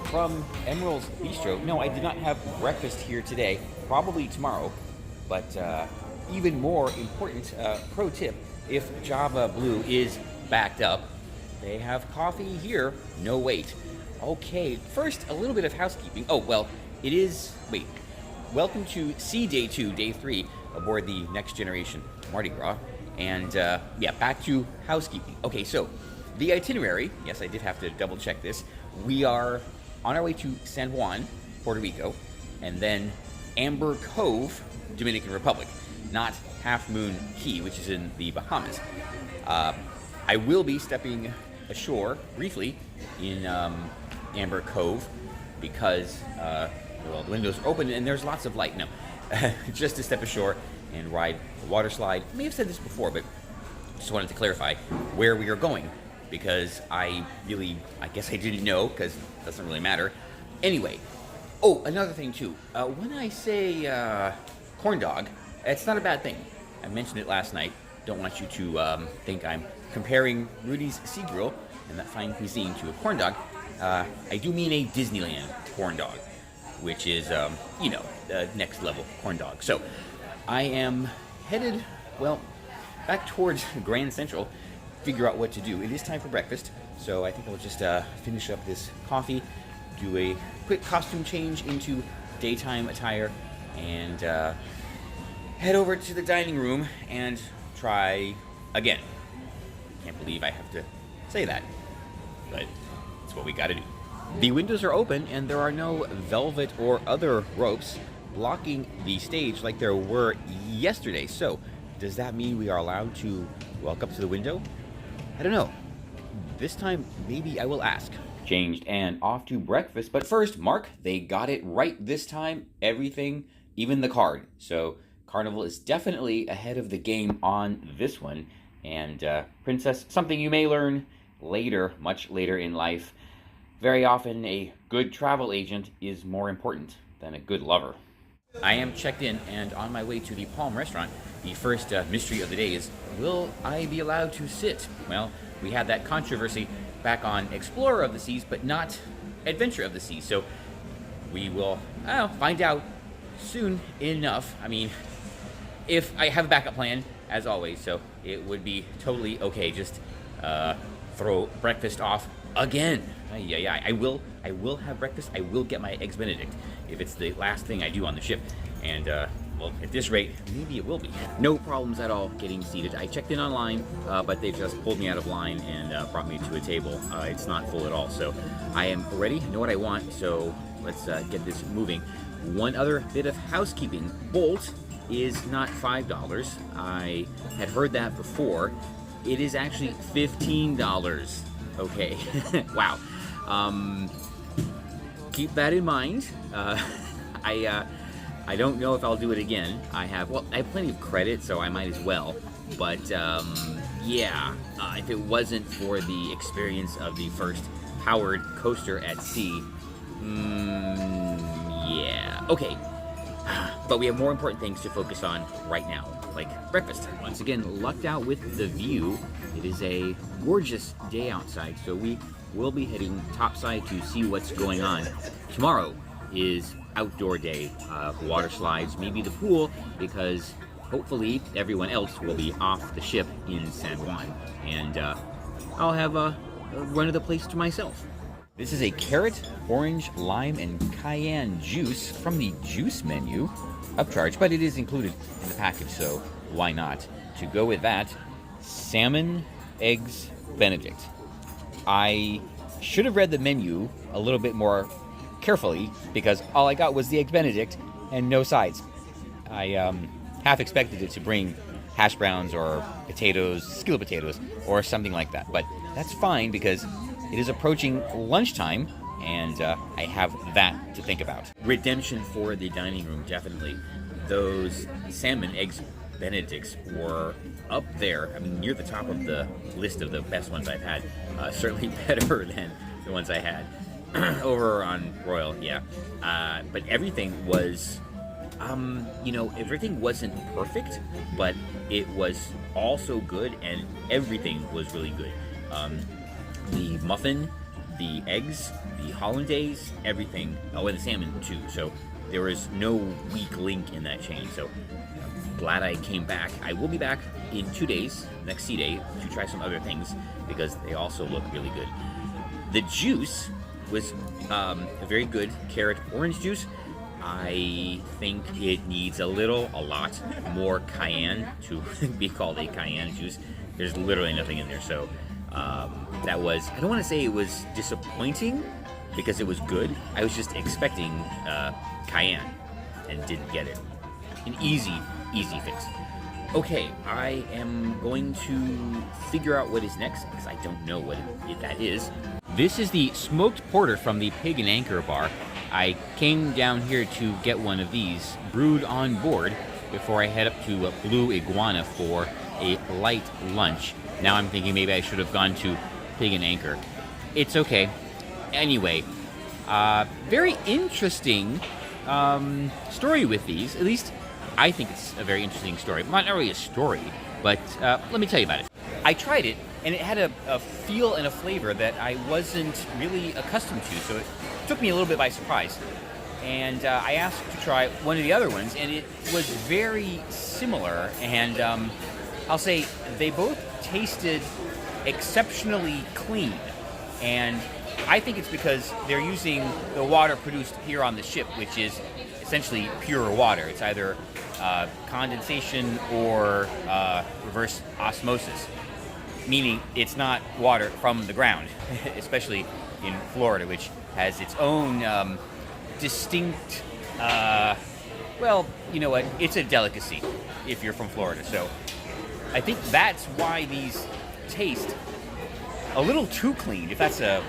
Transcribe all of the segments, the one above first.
from Emerald's Bistro. No, I did not have breakfast here today. Probably tomorrow. But even more important pro tip, if Java Blue is backed up, they have coffee here. No wait. Okay, first, a little bit of housekeeping. Oh, well, it is... Wait. Welcome to Sea Day 2, Day 3, aboard the Next Generation Mardi Gras. And, yeah, back to housekeeping. Okay, so, the itinerary, yes, I did have to double-check this. We are on our way to San Juan, Puerto Rico, and then Amber Cove, Dominican Republic, not Half Moon Key, which is in the Bahamas. I will be stepping ashore briefly in Amber Cove because, well, the windows are open and there's lots of light. No, just to step ashore and ride the water slide. I may have said this before, but just wanted to clarify where we are going because I guess I didn't know because it doesn't really matter. Anyway, oh, another thing too. When I say corn dog, it's not a bad thing. I mentioned it last night. Don't want you to think I'm comparing Rudy's Sea Grill and that fine cuisine to a corn dog. I do mean a Disneyland corn dog, which is, you know, next level corn dog. So I am headed, well, back towards Grand Central, figure out what to do. It is time for breakfast, so I think I'll just finish up this coffee, do a quick costume change into daytime attire, and head over to the dining room and try again. Can't believe I have to say that, but it's what we gotta do. The windows are open and there are no velvet or other ropes blocking the stage like there were yesterday. So, does that mean we are allowed to walk up to the window? I don't know. This time, maybe I will ask. Changed and off to breakfast. But first, Mark, they got it right this time. Everything, even the card. So, Carnival is definitely ahead of the game on this one. And Princess, something you may learn later, much later in life. Very often, a good travel agent is more important than a good lover. I am checked in and on my way to the Palm Restaurant. The first mystery of the day is, will I be allowed to sit? Well, we had that controversy back on Explorer of the Seas, but not Adventure of the Seas. So we will find out soon enough. I mean, if I have a backup plan, as always, so it would be totally okay. Just throw breakfast off again. Yeah, I will have breakfast. I will get my Eggs Benedict if it's the last thing I do on the ship. And, well, at this rate, maybe it will be. No problems at all getting seated. I checked in online, but they just pulled me out of line and brought me to a table. It's not full at all, so I am ready. I know what I want, so let's get this moving. One other bit of housekeeping. Bolt is not $5. I had heard that before. It is actually $15. Okay. Wow. Keep that in mind. I don't know if I'll do it again. I have plenty of credit, so I might as well. But yeah, if it wasn't for the experience of the first powered coaster at sea, yeah. Okay. But we have more important things to focus on right now, like breakfast. Once again, lucked out with the view. It is a gorgeous day outside, so we will be heading topside to see what's going on. Tomorrow is outdoor day, water slides, maybe the pool, because hopefully everyone else will be off the ship in San Juan, and I'll have a run of the place to myself. This is a carrot, orange, lime, and cayenne juice from the juice menu. Upcharge, but it is included in the package, so why not? To go with that, salmon, eggs, Benedict. I should have read the menu a little bit more carefully because all I got was the Eggs Benedict and no sides. I half expected it to bring hash browns or potatoes, skillet potatoes, or something like that. But that's fine because it is approaching lunchtime and I have that to think about. Redemption for the dining room, definitely. Those salmon eggs Benedicts were up there, I mean, near the top of the list of the best ones I've had. Certainly better than the ones I had over on Royal, yeah. But everything was, everything wasn't perfect, but it was also good, and everything was really good. The muffin, the eggs, the hollandaise, everything. Oh, and the salmon too. So there was no weak link in that chain. So I'm glad I came back. I will be back in 2 days, next C-Day, to try some other things because they also look really good. The juice was a very good carrot orange juice. I think it needs a lot more cayenne to be called a cayenne juice. There's literally nothing in there, so that was, I don't want to say it was disappointing because it was good. I was just expecting cayenne and didn't get it. An easy fix. Okay, I am going to figure out what is next because I don't know what that is. This is the smoked porter from the Pig and Anchor bar. I came down here to get one of these brewed on board before I head up to Blue Iguana for a light lunch. Now I'm thinking maybe I should have gone to Pig and Anchor. It's okay. Anyway, very interesting story with these. At least I think it's a very interesting story. Not really a story, but let me tell you about it. I tried it, and it had a feel and a flavor that I wasn't really accustomed to, so it took me a little bit by surprise. And I asked to try one of the other ones, and it was very similar, and I'll say they both tasted exceptionally clean. And I think it's because they're using the water produced here on the ship, which is essentially pure water. It's either condensation or reverse osmosis, meaning it's not water from the ground, especially in Florida, which has its own distinct, well, you know what, it's a delicacy if you're from Florida. So I think that's why these taste a little too clean, if that's the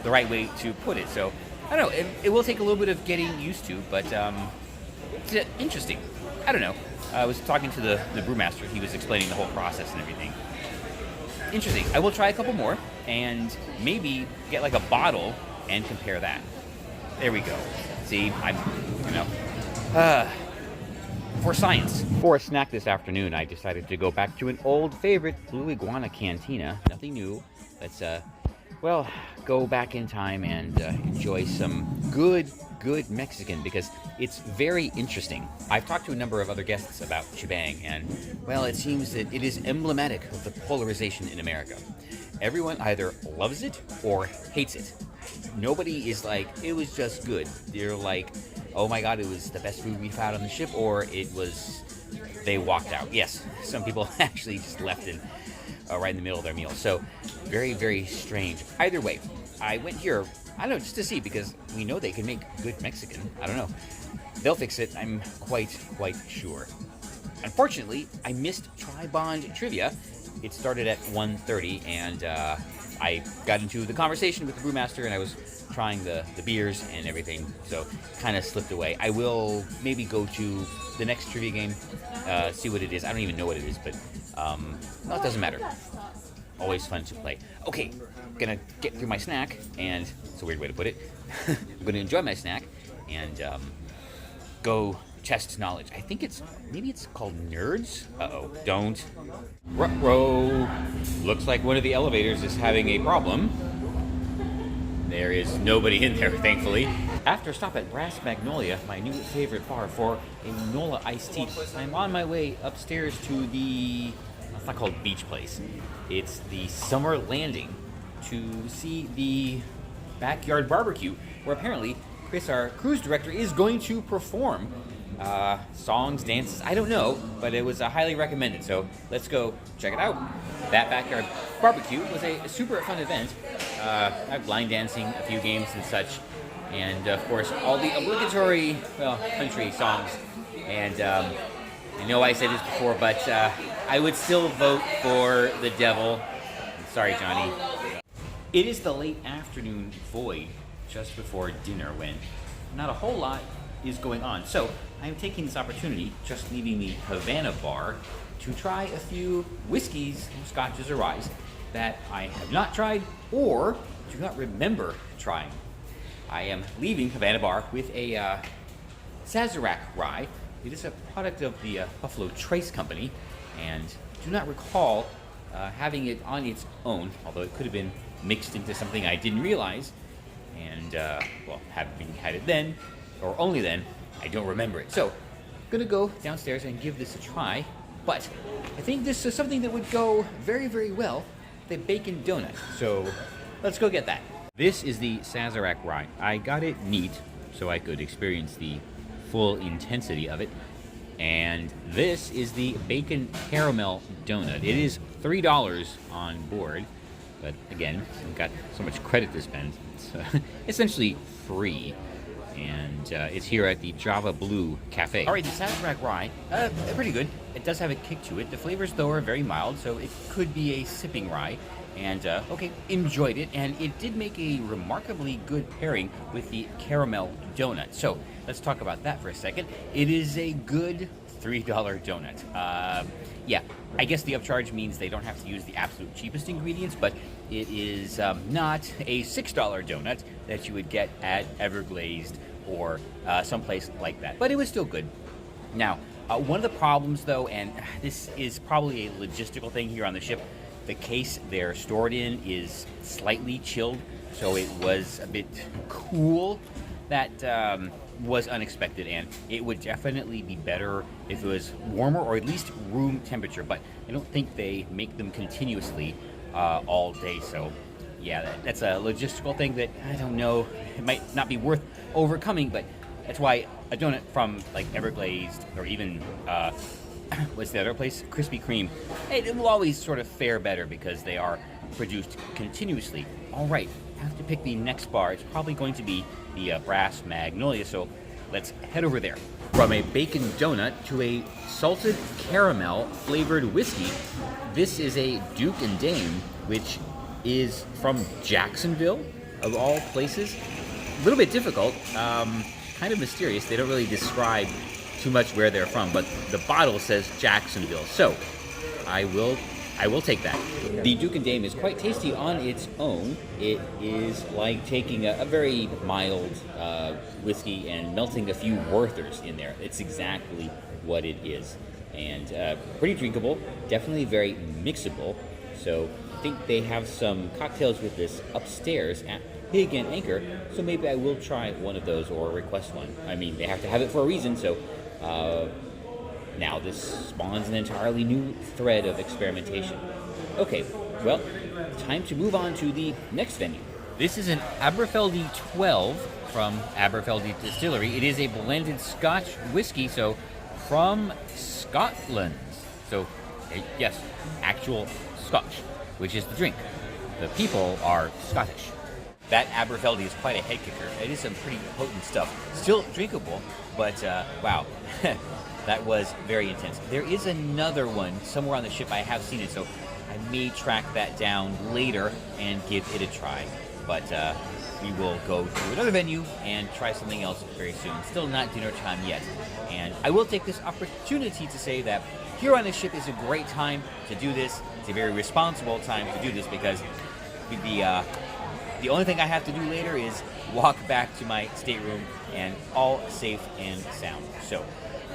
right way to put it. So I don't know, it will take a little bit of getting used to, but it's interesting. I don't know. I was talking to the brewmaster. He was explaining the whole process and everything. Interesting. I will try a couple more and maybe get like a bottle and compare that. There we go. See, for science. For a snack this afternoon, I decided to go back to an old favorite, Blue Iguana Cantina. Nothing new. Let's, well, go back in time and enjoy some good Mexican because it's very interesting. I've talked to a number of other guests about shebang, and, well, it seems that it is emblematic of the polarization in America. Everyone either loves it or hates it. Nobody is like, it was just good. They're like, oh my god, it was the best food we've had on the ship, or it was, they walked out. Yes, some people actually just left it right in the middle of their meal. So, very strange. Either way, I went here, I don't know, just to see, because we know they can make good Mexican. I don't know. They'll fix it, I'm quite sure. Unfortunately, I missed Tri-Bond Trivia. It started at 1:30, and I got into the conversation with the brewmaster, and I was trying the beers and everything, so kind of slipped away. I will maybe go to the next trivia game, see what it is. I don't even know what it is, but no, it doesn't matter. Always fun to play. Okay, gonna get through my snack, and it's a weird way to put it. I'm gonna enjoy my snack and go chest knowledge. I think maybe it's called Nerds. Uh-oh, don't. Ruh-roh. Looks like one of the elevators is having a problem. There is nobody in there, thankfully. After a stop at Brass Magnolia, my new favorite bar, for a Nola iced tea, I'm on my way upstairs to it's not called Beach Place. It's the Summer Landing to see the backyard barbecue, where apparently Chris, our cruise director, is going to perform songs, dances, I don't know, but it was highly recommended, so let's go check it out. That backyard barbecue was a super fun event. Line dancing, a few games and such, and of course all the obligatory, well, country songs. And I know I said this before, but I would still vote for the devil. Sorry, Johnny. It is the late afternoon void just before dinner when not a whole lot is going on. So I'm taking this opportunity, just leaving the Havana bar, to try a few whiskeys, scotches, or ryes that I have not tried or do not remember trying. I am leaving Havana bar with a Sazerac rye. It is a product of the Buffalo Trace Company, and do not recall having it on its own, although it could have been mixed into something I didn't realize. And, well, having had it then, or only then, I don't remember it. So, gonna go downstairs and give this a try. But I think this is something that would go very, very well, the bacon donut. So, let's go get that. This is the Sazerac rye. I got it neat so I could experience the full intensity of it. And this is the bacon caramel donut. It is $3 on board, but again, I've got so much credit to spend. It's essentially free, and it's here at the Java Blue Cafe. All right, the Sazerac rye, pretty good. It does have a kick to it. The flavors, though, are very mild, so it could be a sipping rye. And, okay, enjoyed it, and it did make a remarkably good pairing with the caramel donut. So, let's talk about that for a second. It is a good $3 donut. Yeah, I guess the upcharge means they don't have to use the absolute cheapest ingredients, but it is not a $6 donut that you would get at Everglazed or someplace like that. But it was still good. Now, one of the problems, though, and this is probably a logistical thing here on the ship, the case they're stored in is slightly chilled, so it was a bit cool. That was unexpected, and it would definitely be better if it was warmer, or at least room temperature, but I don't think they make them continuously all day, so yeah, that's a logistical thing that I don't know, it might not be worth overcoming, but that's why a donut from like Everglazed, or even what's the other place? Krispy Kreme. It will always sort of fare better because they are produced continuously. All right, I have to pick the next bar. It's probably going to be the Brass Magnolia, so let's head over there. From a bacon donut to a salted caramel flavored whiskey, this is a Duke and Dame, which is from Jacksonville, of all places. A little bit difficult, kind of mysterious. They don't really describe too much where they're from, but the bottle says Jacksonville, so I will take that. The Duke and Dame is quite tasty on its own. It is like taking a very mild whiskey and melting a few Werthers in there. It's exactly what it is, and pretty drinkable, definitely very mixable. So I think they have some cocktails with this upstairs at Pig and Anchor, so maybe I will try one of those or request one. I mean, they have to have it for a reason, so now this spawns an entirely new thread of experimentation. Okay, well, time to move on to the next venue. This is an Aberfeldy 12 from Aberfeldy Distillery. It is a blended Scotch whiskey, so from Scotland. So, yes, actual Scotch, which is the drink. The people are Scottish. That Aberfeldy is quite a head kicker. It is some pretty potent stuff. Still drinkable, but wow, that was very intense. There is another one somewhere on the ship. I have seen it, so I may track that down later and give it a try. But we will go to another venue and try something else very soon. Still not dinner time yet. And I will take this opportunity to say that here on the ship is a great time to do this. It's a very responsible time to do this because the only thing I have to do later is walk back to my stateroom, and all safe and sound. So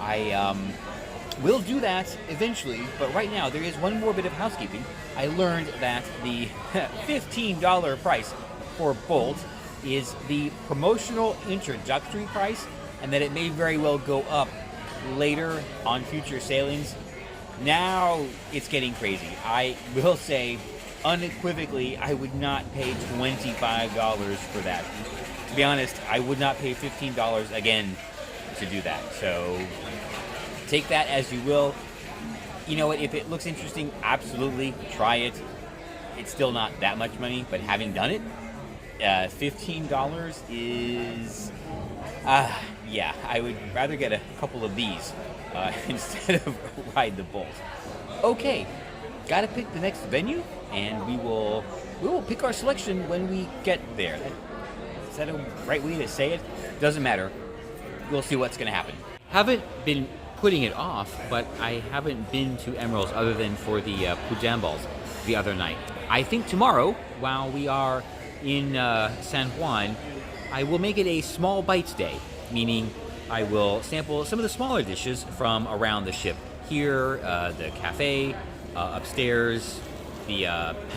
I will do that eventually, but right now there is one more bit of housekeeping. I learned that the $15 price for Bolt is the promotional introductory price, and that it may very well go up later on future sailings. Now it's getting crazy. I will say unequivocally, I would not pay $25 for that. To be honest, I would not pay $15 again to do that. So take that as you will. You know what? If it looks interesting, absolutely try it. It's still not that much money, but having done it, $15 is, yeah, I would rather get a couple of these instead of ride the Bolt. Okay, gotta pick the next venue, and we will pick our selection when we get there. Is that a right way to say it? Doesn't matter. We'll see what's gonna happen. Haven't been putting it off, but I haven't been to Emerald's other than for the Pujambals the other night. I think tomorrow, while we are in San Juan, I will make it a small bites day, meaning I will sample some of the smaller dishes from around the ship. Here, the cafe, upstairs, the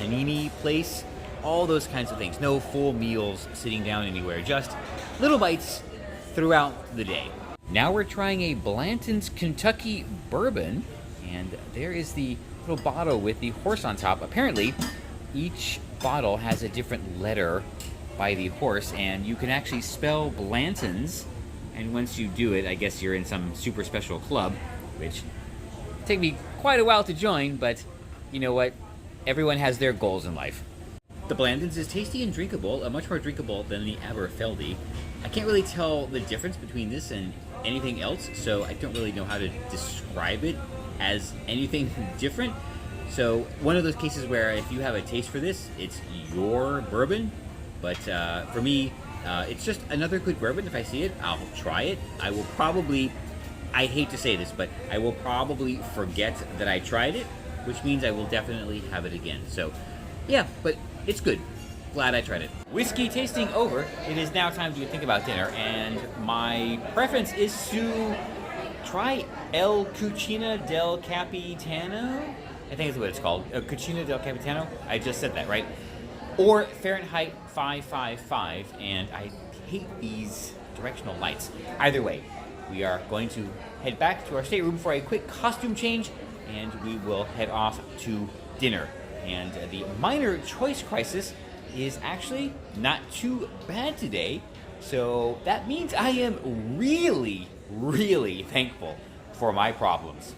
panini place, all those kinds of things. No full meals sitting down anywhere, just little bites throughout the day. Now we're trying a Blanton's Kentucky Bourbon, and there is the little bottle with the horse on top. Apparently, each bottle has a different letter by the horse, and you can actually spell Blanton's, and once you do it, I guess you're in some super special club, which take me quite a while to join, but you know what? Everyone has their goals in life. The Blanton's is tasty and drinkable, much more drinkable than the Aberfeldy. I can't really tell the difference between this and anything else, so I don't really know how to describe it as anything different. So one of those cases where if you have a taste for this, it's your bourbon, but for me, it's just another good bourbon. If I see it, I'll try it. I will probably, I hate to say this, but I will probably forget that I tried it, which means I will definitely have it again. So yeah, but it's good. Glad I tried it. Whiskey tasting over. It is now time to think about dinner, and my preference is to try El Cucina del Capitano. I think that's what it's called. Cucina del Capitano. I just said that, right? Or Fahrenheit 555, and I hate these directional lights. Either way, we are going to head back to our stateroom for a quick costume change, and we will head off to dinner. And the minor choice crisis is actually not too bad today, so that means I am really, really thankful for my problems.